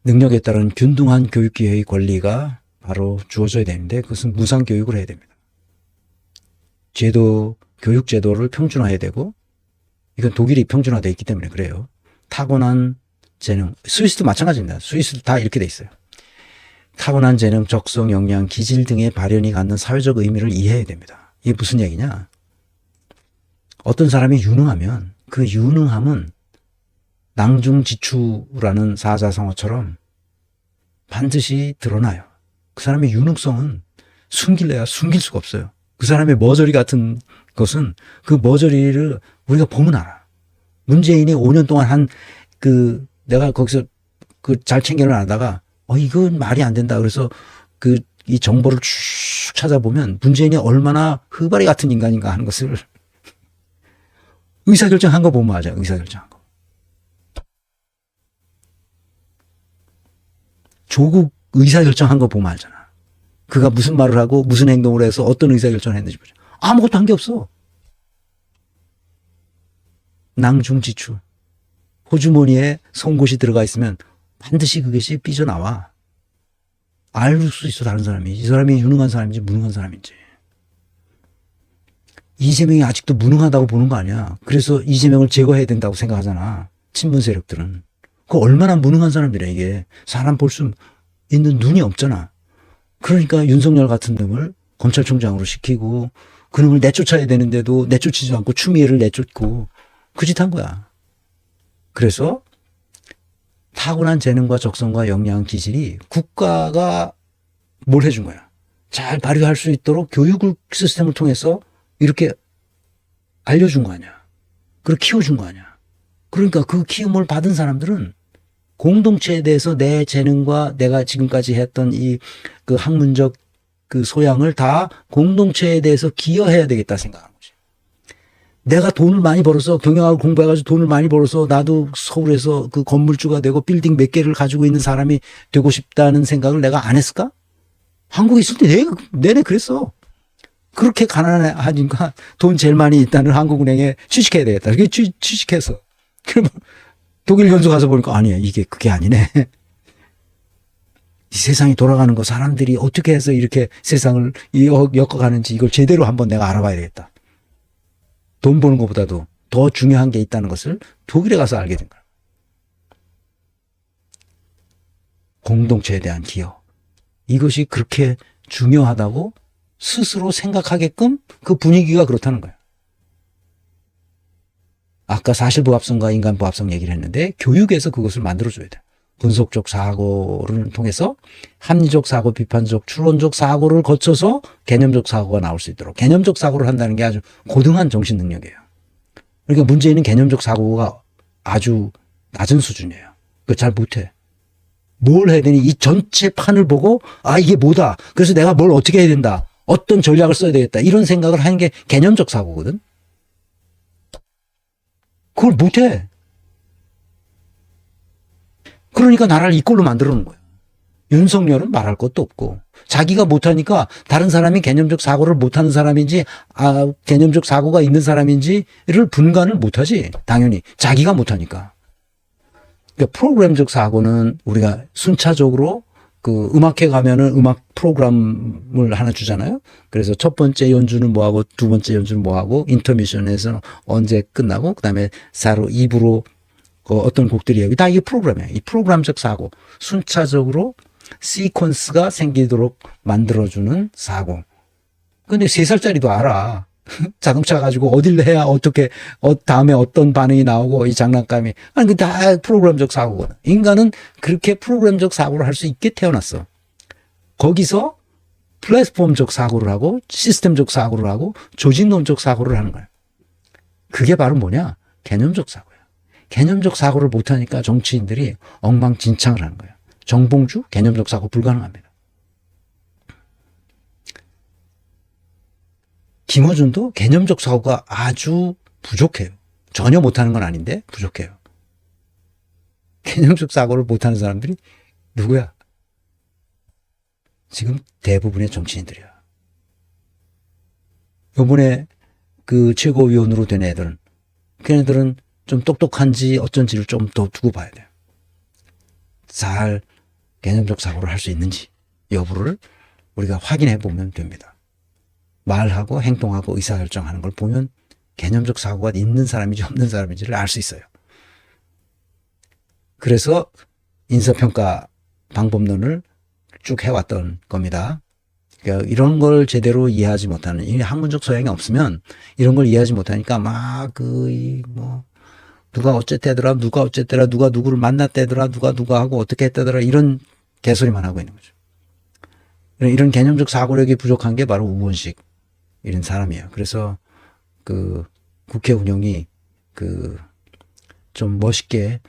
능력에 따른 균등한 교육기회의 권리가 바로 주어져야 되는데 그것은 무상교육을 해야 됩니다. 교육제도를 평준화해야 되고 이건 독일이 평준화되어 있기 때문에 그래요. 타고난 재능, 스위스도 마찬가지입니다. 스위스도 다 이렇게 돼 있어요. 타고난 재능, 적성, 역량, 기질 등의 발현이 갖는 사회적 의미를 이해해야 됩니다. 이게 무슨 얘기냐? 어떤 사람이 유능하면 그 유능함은 낭중지추라는 사자성어처럼 반드시 드러나요. 그 사람의 유능성은 숨길래야 숨길 수가 없어요. 그 사람의 머저리 같은 것은 그 머저리를 우리가 보면 알아. 문재인이 5년 동안 내가 거기서 잘 챙겨를 하다가 이건 말이 안 된다. 그래서 이 정보를 쭉 찾아보면 문재인이 얼마나 흐바리 같은 인간인가 하는 것을 의사결정한 거 보면 알죠. 의사결정한 거. 조국 의사결정한 거 보면 알잖아. 그가 무슨 말을 하고 무슨 행동을 해서 어떤 의사결정을 했는지 보죠. 아무것도 한 게 없어. 낭중지추. 호주머니에 송곳이 들어가 있으면 반드시 그것이 삐져나와. 알 수 있어, 다른 사람이. 이 사람이 유능한 사람인지 무능한 사람인지. 이재명이 아직도 무능하다고 보는 거 아니야. 그래서 이재명을 제거해야 된다고 생각하잖아. 친문 세력들은. 그 얼마나 무능한 사람들이야, 이게. 사람 볼 수 있는 눈이 없잖아. 그러니까 윤석열 같은 놈을 검찰총장으로 시키고 그 놈을 내쫓아야 되는데도 내쫓지도 않고 추미애를 내쫓고 그 짓 한 거야. 그래서 타고난 재능과 적성과 역량, 기질이 국가가 뭘 해준 거야. 잘 발휘할 수 있도록 교육 시스템을 통해서 이렇게 알려준 거 아니야. 그리고 키워준 거 아니야. 그러니까 그 키움을 받은 사람들은 공동체에 대해서 내 재능과 내가 지금까지 했던 그 학문적 그 소양을 다 공동체에 대해서 기여해야 되겠다 생각하는 거지. 내가 돈을 많이 벌어서 경영학을 공부해가지고 돈을 많이 벌어서 나도 서울에서 그 건물주가 되고 빌딩 몇 개를 가지고 있는 사람이 되고 싶다는 생각을 내가 안 했을까? 한국에 있을 때 내내 그랬어. 그렇게 가난하니까 돈 제일 많이 있다는 한국은행에 취직해야 되겠다. 그게 취직해서. 그러면 독일 연수 가서 보니까 아니야. 그게 아니네. 이 세상이 돌아가는 거 사람들이 어떻게 해서 이렇게 세상을 엮어가는지 이걸 제대로 한번 내가 알아봐야 되겠다. 돈 버는 것보다도 더 중요한 게 있다는 것을 독일에 가서 알게 된 거야. 공동체에 대한 기여. 이것이 그렇게 중요하다고 스스로 생각하게끔 그 분위기가 그렇다는 거야. 아까 사실부합성과 인간부합성 얘기를 했는데 교육에서 그것을 만들어줘야 돼. 분석적 사고를 통해서 합리적 사고, 비판적, 추론적 사고를 거쳐서 개념적 사고가 나올 수 있도록 개념적 사고를 한다는 게 아주 고등한 정신 능력이에요. 그러니까 문제는 개념적 사고가 아주 낮은 수준이에요. 그거 잘 못해. 뭘 해야 되니 이 전체 판을 보고 이게 뭐다. 그래서 내가 뭘 어떻게 해야 된다. 어떤 전략을 써야 되겠다. 이런 생각을 하는 게 개념적 사고거든. 그걸 못해. 그러니까 나라를 이 꼴로 만들어 놓은 거야. 윤석열은 말할 것도 없고 자기가 못하니까 다른 사람이 개념적 사고를 못하는 사람인지 개념적 사고가 있는 사람인지를 분간을 못하지. 당연히 자기가 못하니까. 그러니까 프로그램적 사고는 우리가 순차적으로 그 음악회 가면은 음악 프로그램을 하나 주잖아요. 그래서 첫 번째 연주는 뭐하고 두 번째 연주는 뭐하고 인터미션에서는 언제 끝나고 그다음에 4로 2부로 어떤 곡들이 여기 다 이게 프로그램이에요. 이 프로그램적 사고 순차적으로 시퀀스가 생기도록 만들어주는 사고. 근데 3살짜리도 알아. 자동차 가지고 어딜 해야 어떻게 다음에 어떤 반응이 나오고 이 장난감이 그 다 프로그램적 사고거든. 인간은 그렇게 프로그램적 사고를 할 수 있게 태어났어. 거기서 플랫폼적 사고를 하고 시스템적 사고를 하고 조직론적 사고를 하는 거야. 그게 바로 뭐냐? 개념적 사고야. 개념적 사고를 못하니까 정치인들이 엉망진창을 하는 거야. 정봉주 개념적 사고 불가능합니다. 김어준도 개념적 사고가 아주 부족해요. 전혀 못하는 건 아닌데 부족해요. 개념적 사고를 못하는 사람들이 누구야? 지금 대부분의 정치인들이야. 요번에 그 최고위원으로 된 애들은 걔네들은 좀 똑똑한지 어쩐지를 좀 더 두고 봐야 돼요. 잘 개념적 사고를 할 수 있는지 여부를 우리가 확인해 보면 됩니다. 말하고 행동하고 의사결정하는 걸 보면 개념적 사고가 있는 사람인지 없는 사람인지를 알 수 있어요. 그래서 인사평가 방법론을 쭉 해왔던 겁니다. 그러니까 이런 걸 제대로 이해하지 못하는, 이 학문적 소양이 없으면 이런 걸 이해하지 못하니까 막 누가 어쨌대더라, 누가 어쨌대라, 누가 누구를 만났대더라, 누가 하고 어떻게 했다더라, 이런 개소리만 하고 있는 거죠. 이런 개념적 사고력이 부족한 게 바로 우원식 이런 사람이에요. 그래서 국회 운영이 좀 멋있게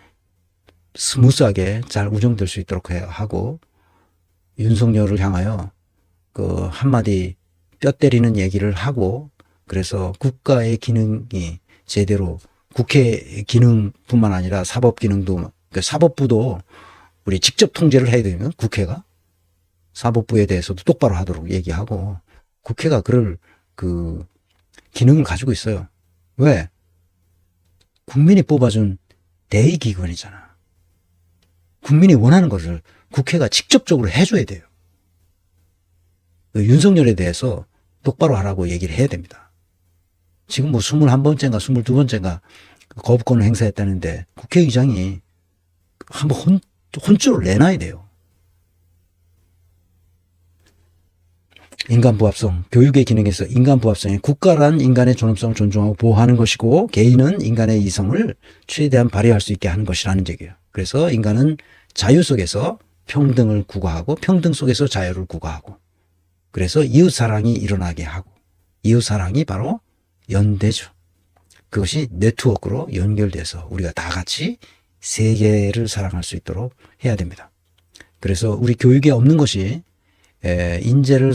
스무스하게 잘 운영될 수 있도록 하고, 윤석열을 향하여 한마디 뼈 때리는 얘기를 하고, 그래서 국가의 기능이 제대로, 국회 기능뿐만 아니라 사법 기능도, 그러니까 사법부도 우리 직접 통제를 해야 되면 국회가 사법부에 대해서도 똑바로 하도록 얘기하고, 국회가 그럴 기능을 가지고 있어요. 왜? 국민이 뽑아준 대의기관이잖아. 국민이 원하는 것을 국회가 직접적으로 해줘야 돼요. 윤석열에 대해서 똑바로 하라고 얘기를 해야 됩니다. 지금 21번째인가 22번째인가 거부권을 행사했다는데 국회의장이 한번 혼쭐을 내놔야 돼요. 인간부합성, 교육의 기능에서 인간부합성이 국가란 인간의 존엄성을 존중하고 보호하는 것이고 개인은 인간의 이성을 최대한 발휘할 수 있게 하는 것이라는 얘기예요. 그래서 인간은 자유 속에서 평등을 구가하고 평등 속에서 자유를 구가하고, 그래서 이웃사랑이 일어나게 하고, 이웃사랑이 바로 연대죠. 그것이 네트워크로 연결돼서 우리가 다 같이 세계를 사랑할 수 있도록 해야 됩니다. 그래서 우리 교육에 없는 것이 인재를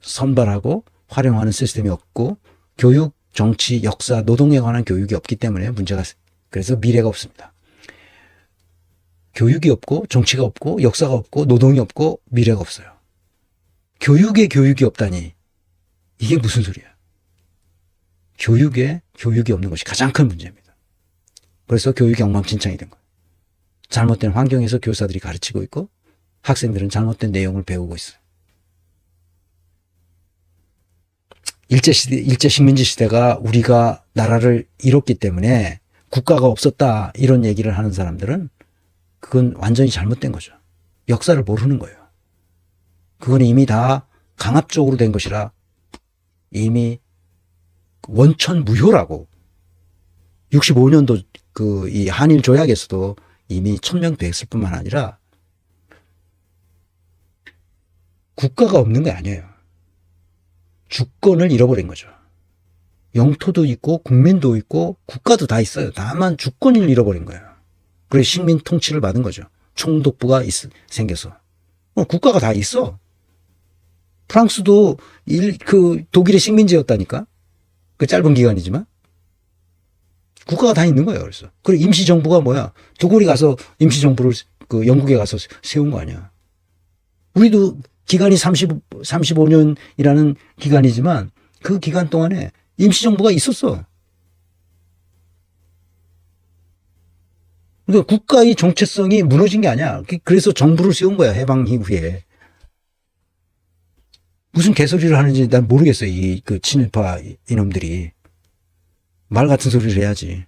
선발하고 활용하는 시스템이 없고, 교육, 정치, 역사, 노동에 관한 교육이 없기 때문에 문제가, 그래서 미래가 없습니다. 교육이 없고 정치가 없고 역사가 없고 노동이 없고 미래가 없어요. 교육에 교육이 없다니 이게 무슨 소리야. 교육에 교육이 없는 것이 가장 큰 문제입니다. 그래서 교육이 엉망진창이 된 거예요. 잘못된 환경에서 교사들이 가르치고 있고 학생들은 잘못된 내용을 배우고 있어요. 일제 식민지 시대가 우리가 나라를 잃었기 때문에 국가가 없었다 이런 얘기를 하는 사람들은 그건 완전히 잘못된 거죠. 역사를 모르는 거예요. 그건 이미 다 강압적으로 된 것이라 이미 원천무효라고 65년도 이 한일 조약에서도 이미 천명됐을 뿐만 아니라 국가가 없는 게 아니에요. 주권을 잃어버린 거죠. 영토도 있고 국민도 있고 국가도 다 있어요. 다만 주권을 잃어버린 거예요. 그래서 식민 통치를 받은 거죠. 총독부가 생겨서. 국가가 다 있어. 프랑스도 독일의 식민지였다니까. 그 짧은 기간이지만. 국가가 다 있는 거예요. 그래서. 그리고 임시정부가 뭐야. 도굴이 가서 임시정부를 영국에 가서 세운 거 아니야. 우리도 기간이 35년이라는 기간이지만 그 기간 동안에 임시정부가 있었어. 그러니까 국가의 정체성이 무너진 게 아니야. 그래서 정부를 세운 거야. 해방 이후에. 무슨 개소리를 하는지 난 모르겠어요. 친일파 이놈들이. 말 같은 소리를 해야지.